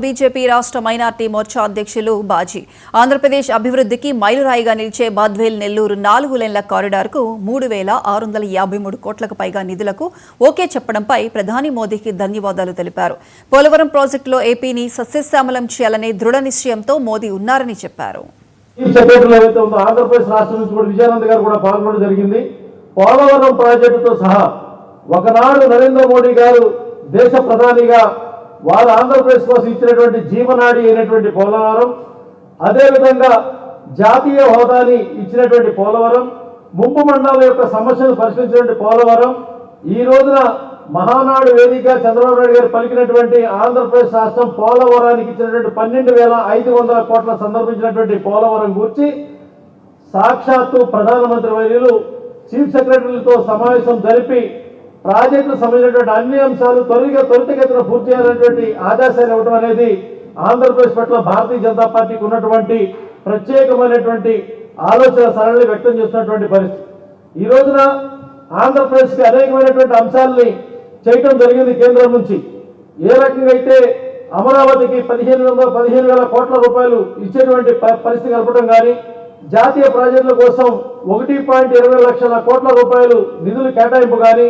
BJP రాష్ట్ర minority Morcha అధ్యక్షులు బాజీ ఆంధ్రప్రదేశ్ అభివృద్ధికి మైలురాయిగా నిలిచే బాద్వేల్ నెల్లూరు 4 లేన్ల కారిడార్కు 3,653 కోట్లకు పైగా నిధులకు ఓకే చెప్పడంపై ప్రధాని మోదీకి ధన్యవాదాలు తెలిపారు. పోలవరం ప్రాజెక్టులో ఏపీని సస్యశ్యామలం చేయాలనే దృఢ నిశ్చయంతో మోదీ ఉన్నారని చెప్పారు. ఆంధ్రప్రదేశ్ రాష్ట్రం నుంచి కూడా విజయానంద్ గారు కూడా పాల్గొనడం జరిగింది. పోలవరం ప్రాజెక్టుతో సహా ఒకనాడు నరేంద్ర మోడీ గారు దేశ ప్రధానిగా వారు ఆంధ్రప్రదేశ్ కోసం ఇచ్చినటువంటి జీవనాడి అయినటువంటి పోలవరం, అదేవిధంగా జాతీయ హోదాని ఇచ్చినటువంటి పోలవరం, ముంపు మండలం యొక్క సమస్యను పరిష్కరించినటువంటి పోలవరం, ఈ రోజున మహానాడు వేదిక చంద్రబాబు నాయుడు గారు పలికినటువంటి ఆంధ్రప్రదేశ్ రాష్ట్రం పోలవరానికి ఇచ్చినటువంటి 12,500 కోట్ల సందర్భించినటువంటి పోలవరం గురించి సాక్షాత్తు ప్రధానమంత్రి వర్యులు చీఫ్ సెక్రటరీలతో సమావేశం జరిపి ప్రాజెక్టుకు సంబంధించినటువంటి అన్ని అంశాలు త్వరితగతిన పూర్తి చేయాలనేటువంటి ఆదేశాలు ఇవ్వడం అనేది ఆంధ్రప్రదేశ్ పట్ల భారతీయ జనతా పార్టీకి ఉన్నటువంటి ప్రత్యేకమైనటువంటి ఆలోచన సరళి వ్యక్తం చేస్తున్నటువంటి పరిస్థితి. ఈ రోజున ఆంధ్రప్రదేశ్కి అనేకమైనటువంటి అంశాలని చేయటం జరిగింది. కేంద్రం నుంచి ఏ రకంగా అయితే అమరావతికి 15,000 కోట్ల రూపాయలు ఇచ్చేటువంటి పరిస్థితి కలపడం కానీ, జాతీయ ప్రాజెక్టుల కోసం 1.20 లక్షల కోట్ల రూపాయలు నిధులు కేటాయింపు కానీ,